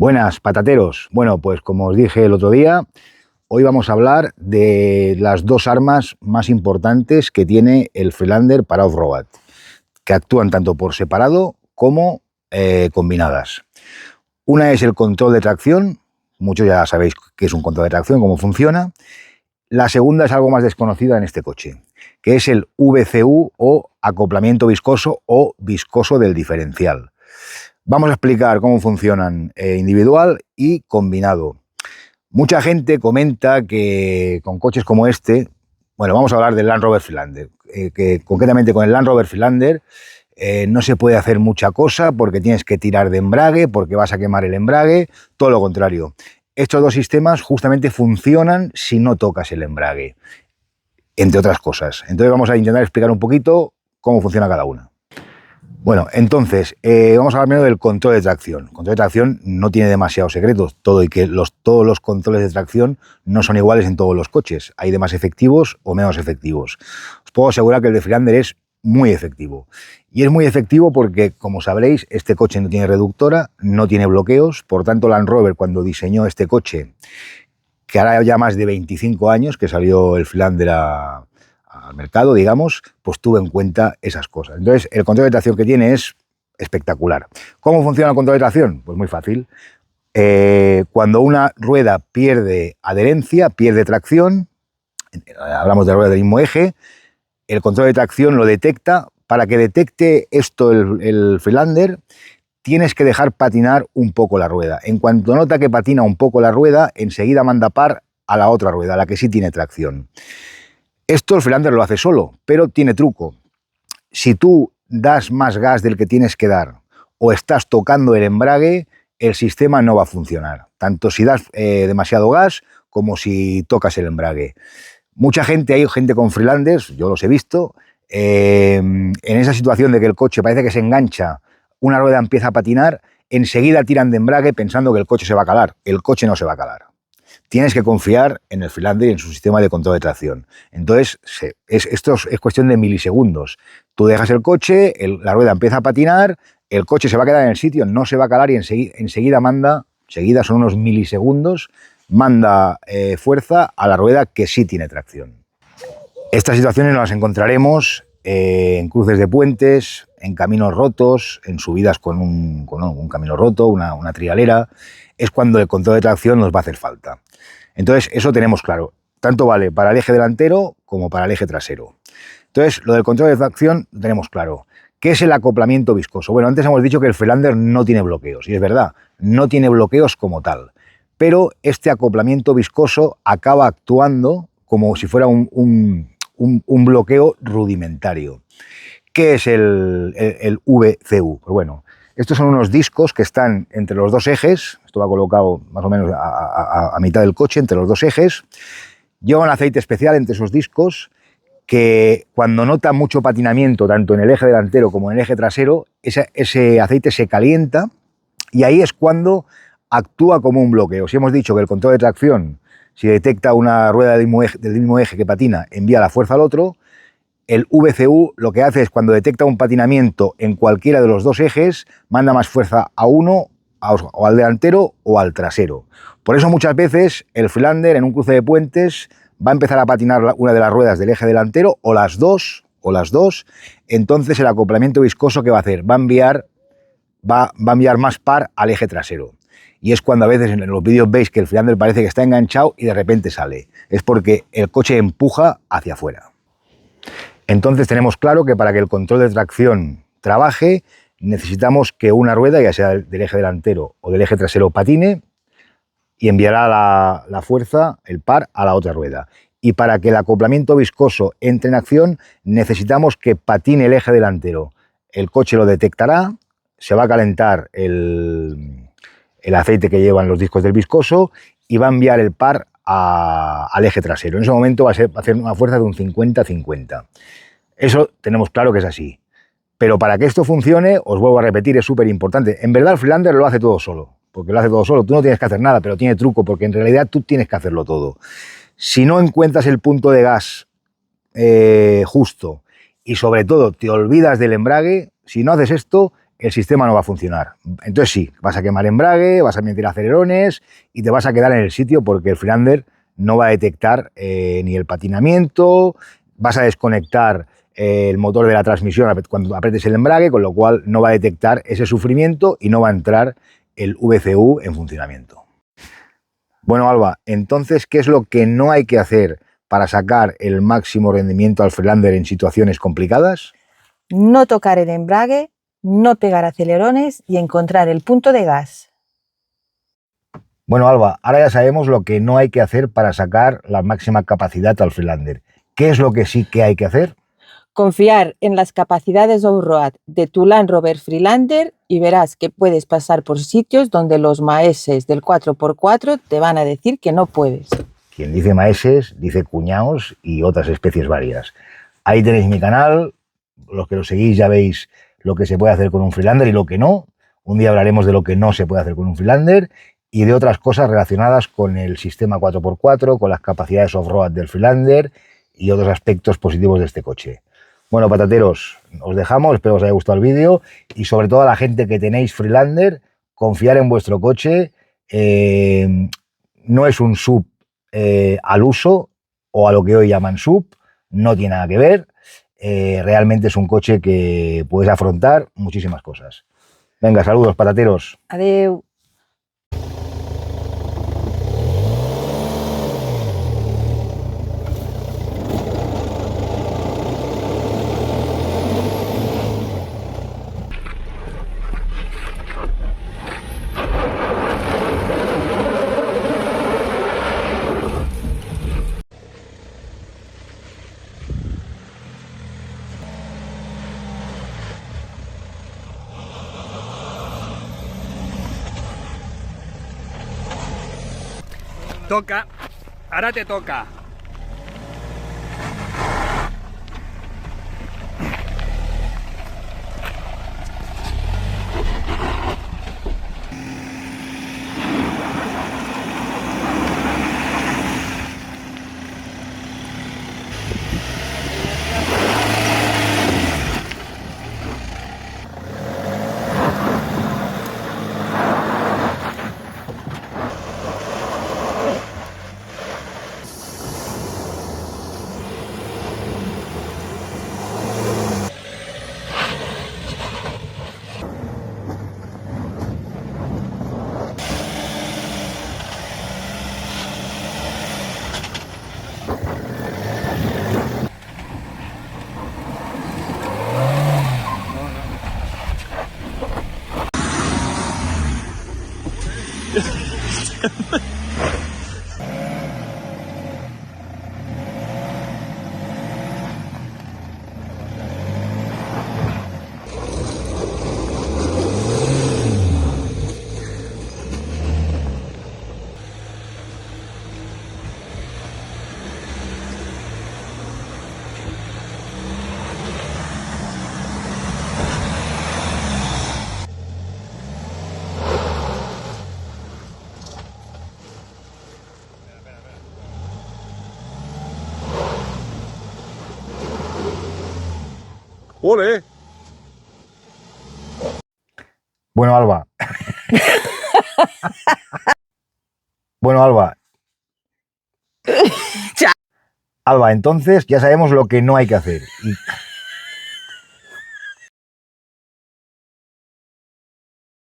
Buenas, patateros. Bueno, pues como os dije el otro día, hoy vamos a hablar de las dos armas más importantes que tiene el Freelander para off-road, que actúan tanto por separado como combinadas. Una es el control de tracción, muchos ya sabéis qué es un control de tracción, cómo funciona. La segunda es algo más desconocida en este coche, que es el VCU o acoplamiento viscoso o viscoso del diferencial. Vamos a explicar cómo funcionan individual y combinado. Mucha gente comenta que con coches como este, bueno, vamos a hablar del Land Rover Freelander, que concretamente con el Land Rover Freelander no se puede hacer mucha cosa porque tienes que tirar de embrague, porque vas a quemar el embrague, todo lo contrario. Estos dos sistemas justamente funcionan si no tocas el embrague, entre otras cosas. Entonces vamos a intentar explicar un poquito cómo funciona cada una. Bueno, entonces, vamos a hablar primero del control de tracción. El control de tracción no tiene demasiados secretos, todos los controles de tracción no son iguales en todos los coches. Hay de más efectivos o menos efectivos. Os puedo asegurar que el de Freelander es muy efectivo. Y es muy efectivo porque, como sabréis, este coche no tiene reductora, no tiene bloqueos. Por tanto, Land Rover, cuando diseñó este coche, que hará ya más de 25 años que salió el Freelander al mercado, digamos, pues tuvo en cuenta esas cosas. Entonces, el control de tracción que tiene es espectacular. ¿Cómo funciona el control de tracción? Pues muy fácil. Cuando una rueda pierde adherencia, pierde tracción, hablamos de rueda del mismo eje, el control de tracción lo detecta. Para que detecte esto el Freelander, tienes que dejar patinar un poco la rueda. En cuanto nota que patina un poco la rueda, enseguida manda par a la otra rueda, la que sí tiene tracción. Esto el Freelander lo hace solo, pero tiene truco. Si tú das más gas del que tienes que dar o estás tocando el embrague, el sistema no va a funcionar, tanto si das demasiado gas como si tocas el embrague. Mucha gente, hay gente con Freelanders, yo los he visto, en esa situación de que el coche parece que se engancha, una rueda empieza a patinar, enseguida tiran de embrague pensando que el coche se va a calar. El coche no se va a calar. Tienes que confiar en el Freelander y en su sistema de control de tracción. Entonces, esto es cuestión de milisegundos. Tú dejas el coche, la rueda empieza a patinar, el coche se va a quedar en el sitio, no se va a calar y enseguida manda, enseguida son unos milisegundos, manda fuerza a la rueda que sí tiene tracción. Estas situaciones las encontraremos en cruces de puentes, en caminos rotos, en subidas con un camino roto, una trialera. Es cuando el control de tracción nos va a hacer falta. Entonces, eso tenemos claro. Tanto vale para el eje delantero como para el eje trasero. Entonces, lo del control de tracción lo tenemos claro. ¿Qué es el acoplamiento viscoso? Bueno, antes hemos dicho que el Freelander no tiene bloqueos, y es verdad, no tiene bloqueos como tal. Pero este acoplamiento viscoso acaba actuando como si fuera un bloqueo rudimentario. ¿Qué es el VCU? Pues bueno, estos son unos discos que están entre los dos ejes, esto va colocado más o menos a mitad del coche, entre los dos ejes, lleva un aceite especial entre esos discos que cuando nota mucho patinamiento, tanto en el eje delantero como en el eje trasero, ese aceite se calienta y ahí es cuando actúa como un bloqueo. Si hemos dicho que el control de tracción, si detecta una rueda del mismo eje que patina, envía la fuerza al otro, el VCU lo que hace es cuando detecta un patinamiento en cualquiera de los dos ejes, manda más fuerza a uno, o al delantero o al trasero. Por eso muchas veces el Freelander en un cruce de puentes va a empezar a patinar una de las ruedas del eje delantero o las dos, entonces el acoplamiento viscoso que va a hacer va a enviar más par al eje trasero. Y es cuando a veces en los vídeos veis que el Freelander parece que está enganchado y de repente sale. Es porque el coche empuja hacia afuera. Entonces tenemos claro que para que el control de tracción trabaje necesitamos que una rueda, ya sea del eje delantero o del eje trasero, patine y enviará la fuerza, el par, a la otra rueda. Y para que el acoplamiento viscoso entre en acción necesitamos que patine el eje delantero. El coche lo detectará, se va a calentar el aceite que llevan los discos del viscoso y va a enviar el par al eje trasero. En ese momento va a hacer una fuerza de un 50-50. Eso tenemos claro que es así. Pero para que esto funcione, os vuelvo a repetir, es súper importante. En verdad el Freelander lo hace todo solo, porque lo hace todo solo. Tú no tienes que hacer nada, pero tiene truco, porque en realidad tú tienes que hacerlo todo. Si no encuentras el punto de gas justo y sobre todo te olvidas del embrague, si no haces esto, el sistema no va a funcionar. Entonces sí, vas a quemar embrague, vas a meter acelerones y te vas a quedar en el sitio porque el Freelander no va a detectar ni el patinamiento, vas a desconectar el motor de la transmisión cuando apretes el embrague, con lo cual no va a detectar ese sufrimiento y no va a entrar el VCU en funcionamiento. Bueno, Alba, entonces, ¿qué es lo que no hay que hacer para sacar el máximo rendimiento al Freelander en situaciones complicadas? No tocar el embrague, no pegar acelerones y encontrar el punto de gas. Bueno, Alba, ahora ya sabemos lo que no hay que hacer para sacar la máxima capacidad al Freelander. ¿Qué es lo que sí que hay que hacer? Confiar en las capacidades off-road de tu Land Rover Freelander y verás que puedes pasar por sitios donde los maeses del 4x4 te van a decir que no puedes. Quien dice maeses, dice cuñaos y otras especies varias. Ahí tenéis mi canal, los que lo seguís ya veis lo que se puede hacer con un Freelander y lo que no. Un día hablaremos de lo que no se puede hacer con un Freelander y de otras cosas relacionadas con el sistema 4x4, con las capacidades off-road del Freelander y otros aspectos positivos de este coche. Bueno, patateros, os dejamos, espero os haya gustado el vídeo y sobre todo a la gente que tenéis Freelander, confiar en vuestro coche. No es un sub al uso o a lo que hoy llaman sub, no tiene nada que ver. Realmente es un coche que puedes afrontar muchísimas cosas. Venga, saludos, patateros. Adeu. Toca, ahora te toca. ¡Ole! Bueno, Alba. Bueno, Alba. Alba, entonces ya sabemos lo que no hay que hacer.